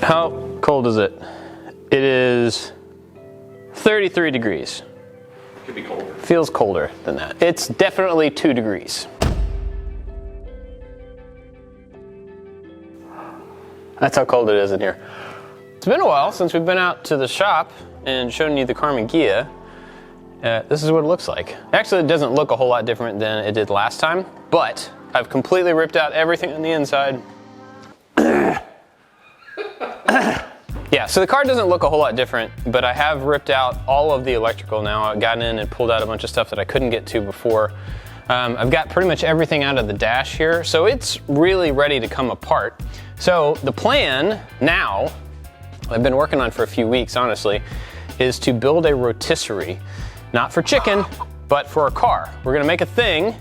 How cold is it? It is 33 degrees. Could be colder. Feels colder than that. It's definitely 2 degrees. That's how cold it is in here. It's been a while since we've been out to the shop and shown you the Karmann Ghia. This is what it looks like. Actually, it doesn't look a whole lot different than it did last time, but I've completely ripped out everything on the inside. Yeah, so the car doesn't look a whole lot different, but I have ripped out all of the electrical now. I've gotten in and pulled out a bunch of stuff that I couldn't get to before. I've got pretty much everything out of the dash here, so it's really ready to come apart. So the plan now, I've been working on for a few weeks, honestly, is to build a rotisserie. Not for chicken, but for a car. We're gonna make a thing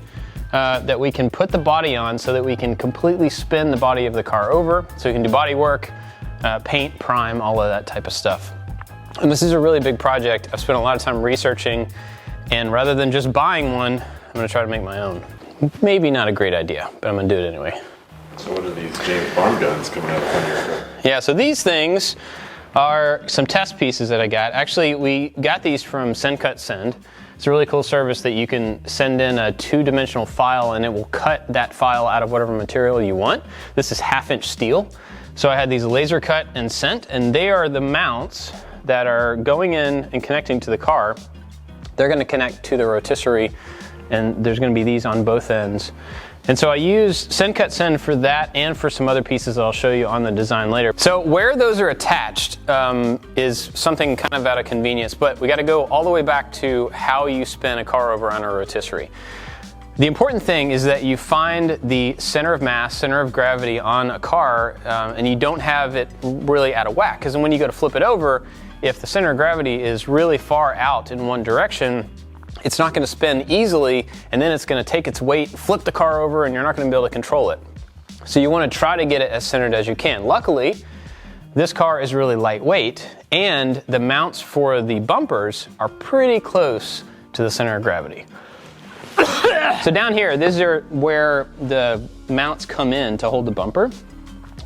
that we can put the body on so that we can completely spin the body of the car over, so we can do body work, paint, prime, all of that type of stuff. And this is a really big project. I've spent a lot of time researching, and rather than just buying one, I'm gonna try to make my own. Maybe not a great idea, but I'm gonna do it anyway. So what are these James Bond guns coming out of here? Yeah, so these things are some test pieces that I got. Actually, we got these from SendCutSend. It's a really cool service that you can send in a 2-dimensional file and it will cut that file out of whatever material you want. This is 1/2-inch steel. So I had these laser cut and sent, and they are the mounts that are going in and connecting to the car. They're gonna connect to the rotisserie, and there's gonna be these on both ends. And so I use SendCutSend for that and for some other pieces that I'll show you on the design later. So where those are attached is something kind of out of convenience, but we gotta go all the way back to how you spin a car over on a rotisserie. The important thing is that you find the center of mass, center of gravity on a car, and you don't have it really out of whack, because when you go to flip it over, if the center of gravity is really far out in one direction, it's not going to spin easily, and then it's going to take its weight, flip the car over, and you're not going to be able to control it. So you want to try to get it as centered as you can. Luckily, this car is really lightweight, and the mounts for the bumpers are pretty close to the center of gravity. So down here, these are where the mounts come in to hold the bumper.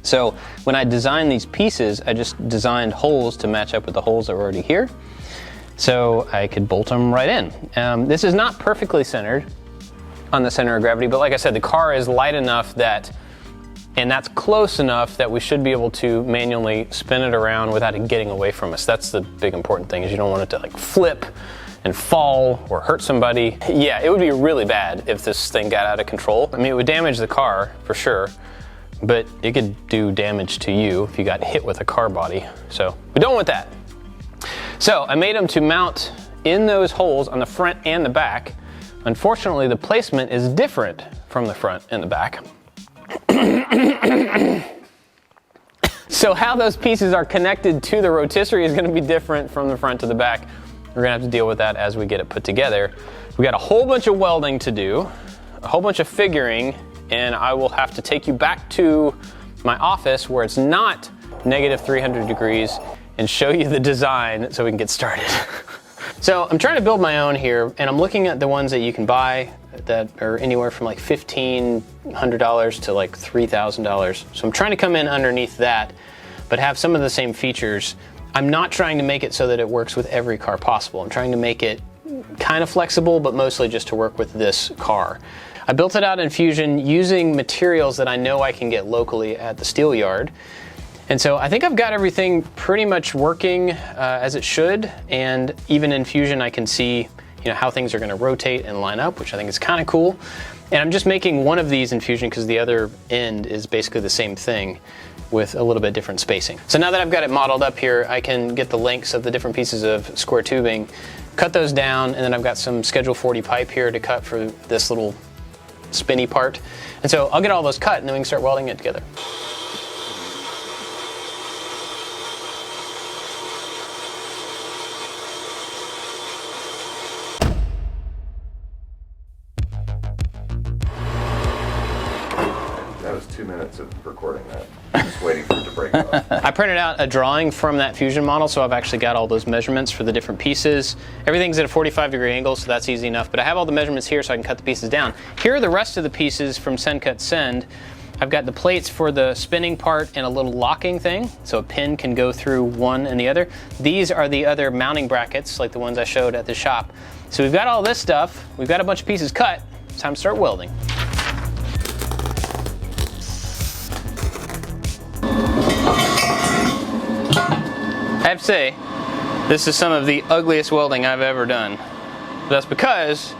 So when I designed these pieces, I just designed holes to match up with the holes that were already here, so I could bolt them right in. This is not perfectly centered on the center of gravity, but like I said, the car is light enough that, and that's close enough that we should be able to manually spin it around without it getting away from us. That's the big important thing, is you don't want it to like flip and fall or hurt somebody. Yeah, it would be really bad if this thing got out of control. I mean, it would damage the car for sure, but it could do damage to you if you got hit with a car body. So we don't want that. So I made them to mount in those holes on the front and the back. Unfortunately, the placement is different from the front and the back. So how those pieces are connected to the rotisserie is gonna be different from the front to the back. We're gonna have to deal with that as we get it put together. We got a whole bunch of welding to do, a whole bunch of figuring, and I will have to take you back to my office where it's not negative 300 degrees and show you the design so we can get started. So I'm trying to build my own here, and I'm looking at the ones that you can buy that are anywhere from like $1,500 to like $3,000. So I'm trying to come in underneath that, but have some of the same features. I'm not trying to make it so that it works with every car possible. I'm trying to make it kind of flexible, but mostly just to work with this car. I built it out in Fusion using materials that I know I can get locally at the steel yard. And so I think I've got everything pretty much working as it should. And even in Fusion, I can see how things are gonna rotate and line up, which I think is kind of cool. And I'm just making one of these in Fusion because the other end is basically the same thing with a little bit different spacing. So now that I've got it modeled up here, I can get the lengths of the different pieces of square tubing, cut those down, and then I've got some Schedule 40 pipe here to cut for this little spinny part. And so I'll get all those cut and then we can start welding it together. That was 2 minutes of recording that. I'm just waiting for it to break off. I printed out a drawing from that Fusion model, so I've actually got all those measurements for the different pieces. Everything's at a 45-degree angle, so that's easy enough, but I have all the measurements here so I can cut the pieces down. Here are the rest of the pieces from SendCutSend. I've got the plates for the spinning part and a little locking thing, so a pin can go through one and the other. These are the other mounting brackets, like the ones I showed at the shop. So we've got all this stuff, we've got a bunch of pieces cut, it's time to start welding. I have to say, this is some of the ugliest welding I've ever done. That's because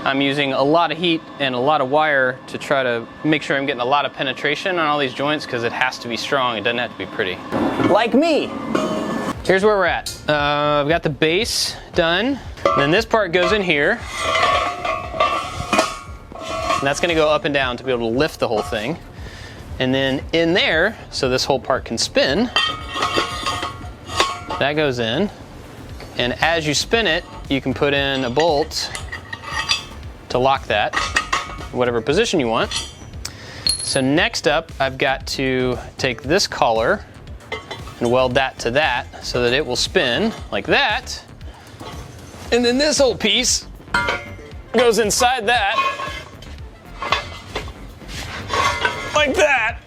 I'm using a lot of heat and a lot of wire to try to make sure I'm getting a lot of penetration on all these joints, because it has to be strong, it doesn't have to be pretty. Like me! Here's where we're at. I've got the base done, and then this part goes in here. And that's gonna go up and down to be able to lift the whole thing. And then in there, so this whole part can spin, that goes in. And as you spin it, you can put in a bolt to lock that, whatever position you want. So next up, I've got to take this collar and weld that to that so that it will spin like that. And then this whole piece goes inside that, like that.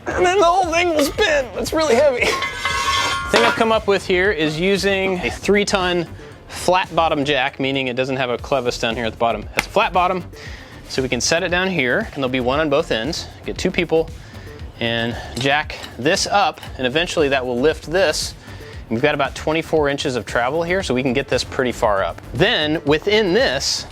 And then the whole thing will spin. It's really heavy. The thing I've come up with here is using a 3-ton flat bottom jack, meaning it doesn't have a clevis down here at the bottom. It has a flat bottom, so we can set it down here, and there'll be one on both ends. Get 2 people and jack this up, and eventually that will lift this. We've got about 24 inches of travel here, so we can get this pretty far up. Then within this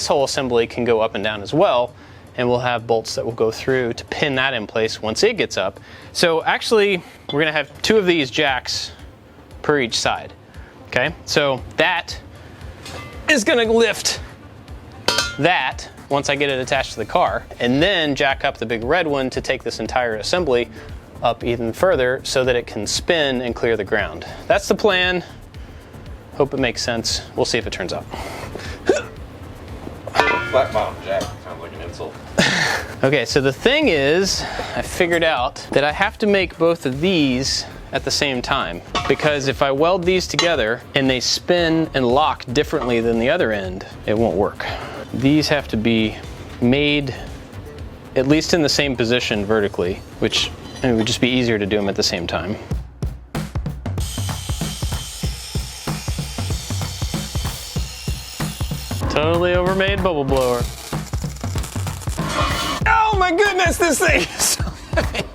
whole assembly can go up and down as well, and we'll have bolts that will go through to pin that in place once it gets up. So actually, we're gonna have 2 of these jacks per each side. Okay, so that is gonna lift that once I get it attached to the car, and then jack up the big red one to take this entire assembly up even further so that it can spin and clear the ground. That's the plan. Hope it makes sense. We'll see if it turns out. Flat bottom jack sounds like an insult. Okay, so the thing is, I figured out that I have to make both of these at the same time, because if I weld these together and they spin and lock differently than the other end, it won't work. These have to be made at least in the same position vertically, which it would just be easier to do them at the same time. Totally overmade bubble blower. Oh my goodness, this thing is so heavy.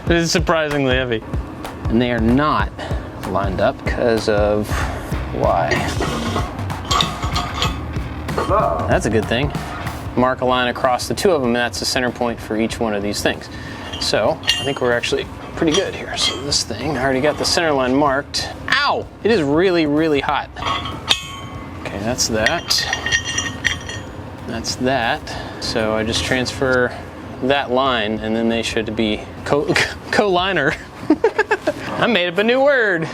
It is surprisingly heavy. And they are not lined up because of why? That's a good thing. Mark a line across the 2 of them, and that's the center point for each one of these things. So I think we're actually pretty good here. So this thing, I already got the center line marked. Ow! It is really, really hot. Okay, that's that. That's that. So I just transfer that line, and then they should be co-liner. I made up a new word.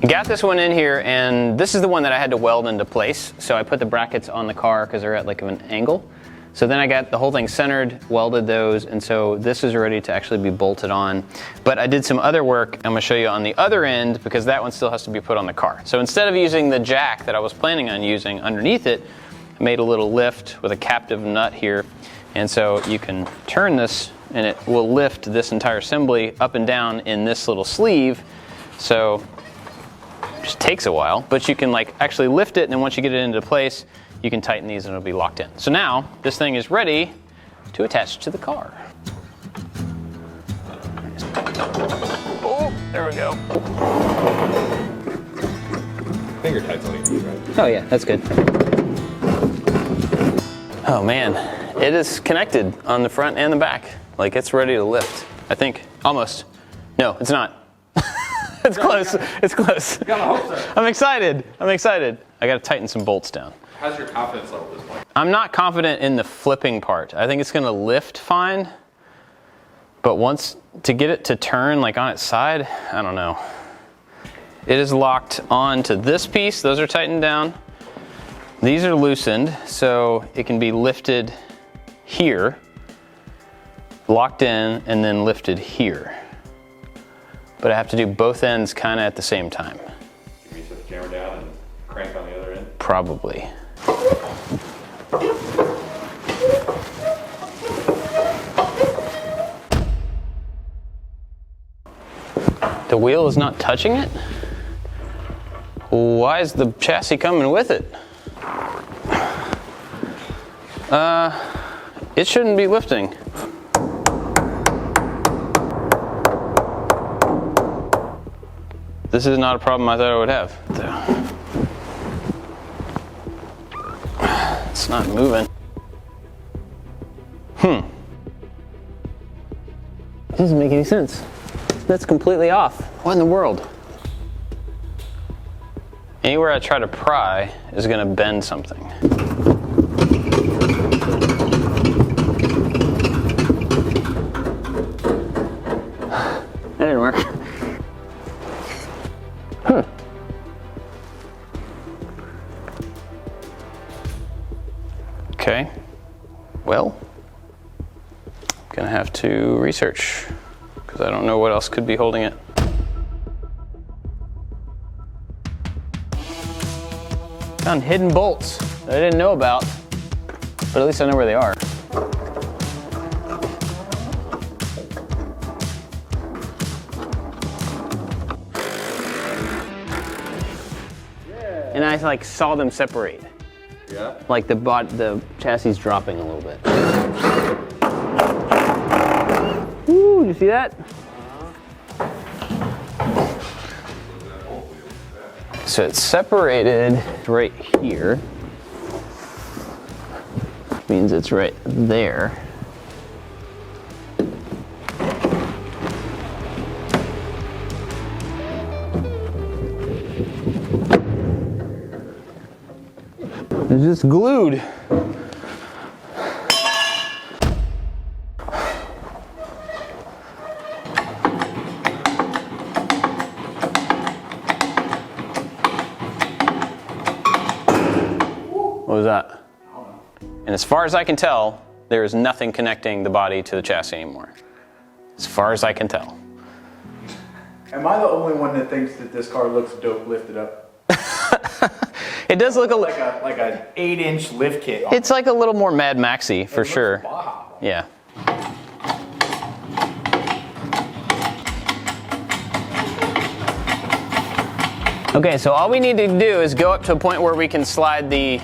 Got this one in here, and this is the one that I had to weld into place. So I put the brackets on the car because they're at like an angle. So then I got the whole thing centered, welded those, and so this is ready to actually be bolted on. But I did some other work I'm gonna show you on the other end, because that one still has to be put on the car. So instead of using the jack that I was planning on using underneath it, I made a little lift with a captive nut here. And so you can turn this and it will lift this entire assembly up and down in this little sleeve. So it just takes a while, but you can like actually lift it, and then once you get it into place, you can tighten these and it'll be locked in. So now this thing is ready to attach to the car. Oh, there we go. Finger tight's all you need, right? Oh yeah, that's good. Oh man, it is connected on the front and the back. Like it's ready to lift, I think. Almost. No, it's not. It's close. It's close. You got my hopes up. I'm excited. I'm excited. I got to tighten some bolts down. How's your confidence level at this point? I'm not confident in the flipping part. I think it's going to lift fine, but once to get it to turn like on its side, I don't know. It is locked onto this piece. Those are tightened down. These are loosened, so it can be lifted here locked in and then lifted here. But I have to do both ends kind of at the same time. Can you set the camera down and crank on the other end? Probably. The wheel is not touching it? Why is the chassis coming with it? It shouldn't be lifting. This is not a problem I thought I would have. It's not moving. It doesn't make any sense. That's completely off. What in the world? Anywhere I try to pry is going to bend something. That didn't work. Okay. Well, I'm gonna have to research because I don't know what else could be holding it. Found hidden bolts that I didn't know about, but at least I know where they are. And I like saw them separate. Yeah? Like the chassis dropping a little bit. Woo, you see that? So it's separated right here. Means it's right there. It's just glued. What was that? And as far as I can tell, there is nothing connecting the body to the chassis anymore. As far as I can tell. Am I the only one that thinks that this car looks dope lifted up? It does look Like an 8-inch lift kit. It's like a little more Mad Maxy for sure. Wow. Yeah. Okay, so all we need to do is go up to a point where we can slide the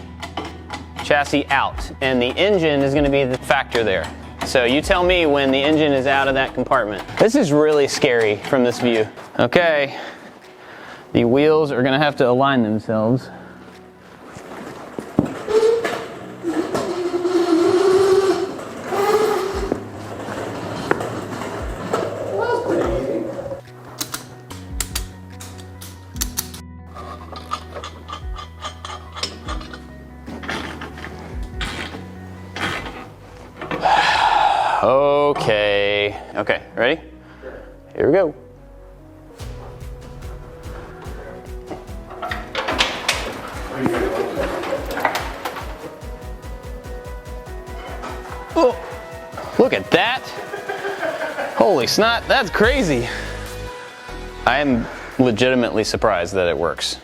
chassis out, and the engine is going to be the factor there. So you tell me when the engine is out of that compartment. This is really scary from this view. Okay, the wheels are going to have to align themselves. Okay, ready? Here we go. Oh, look at that. Holy snot, that's crazy. I am legitimately surprised that it works.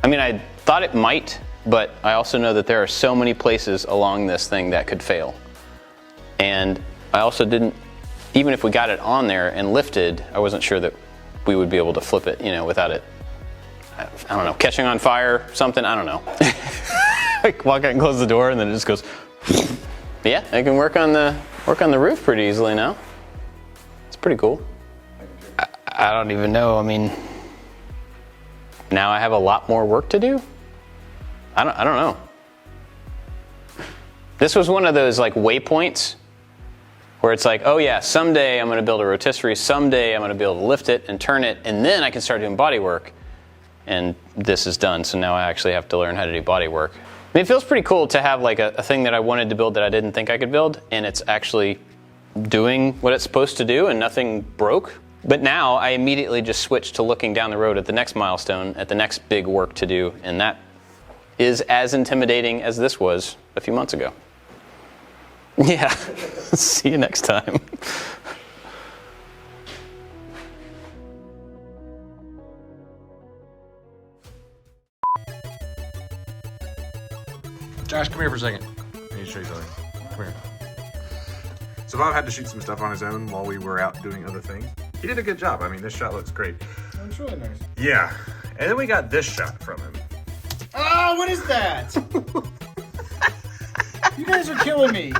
I mean, I thought it might, but I also know that there are so many places along this thing that could fail. And I also didn't, even if we got it on there and lifted, I wasn't sure that we would be able to flip it, without it, I don't know, catching on fire, something, I don't know. Like walk out and close the door and then it just goes. Yeah, I can work on the roof pretty easily now. It's pretty cool. I don't even know, I mean, now I have a lot more work to do? I don't know. This was one of those like waypoints where it's like, oh yeah, someday I'm gonna build a rotisserie, someday I'm gonna be able to lift it and turn it, and then I can start doing body work. And this is done, so now I actually have to learn how to do body work. I mean, it feels pretty cool to have like a thing that I wanted to build that I didn't think I could build, and it's actually doing what it's supposed to do and nothing broke. But now I immediately just switched to looking down the road at the next milestone, at the next big work to do, and that is as intimidating as this was a few months ago. Yeah. See you next time. Josh, come here for a second. I need to show you something. Come here. So Bob had to shoot some stuff on his own while we were out doing other things. He did a good job. I mean, this shot looks great. That's really nice. Yeah. And then we got this shot from him. Oh, what is that? You guys are killing me.